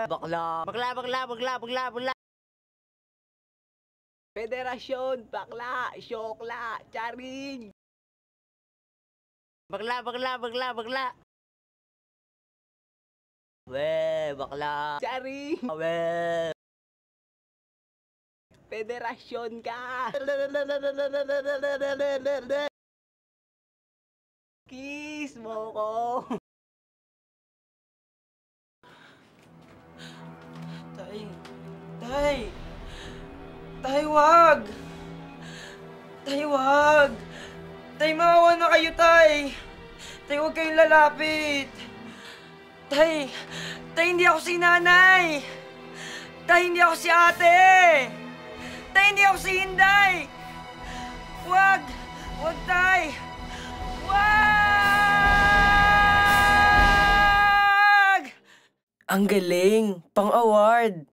Bakla. Federasyon, bakla, syokla, charing. Bakla. Bakla. Charing. Federasyon ka. Kiss mo ko. Tay! Tay, wag! Tay, wag! Tay, maawa na kayo, Tay! Tay, wag kayong lalapit! Tay! Tay, hindi ako si nanay! Tay, hindi ako si ate! Tay, hindi ako si Hinday! Wag! Wag, Tay! Wag! Ang galing! Pang-award!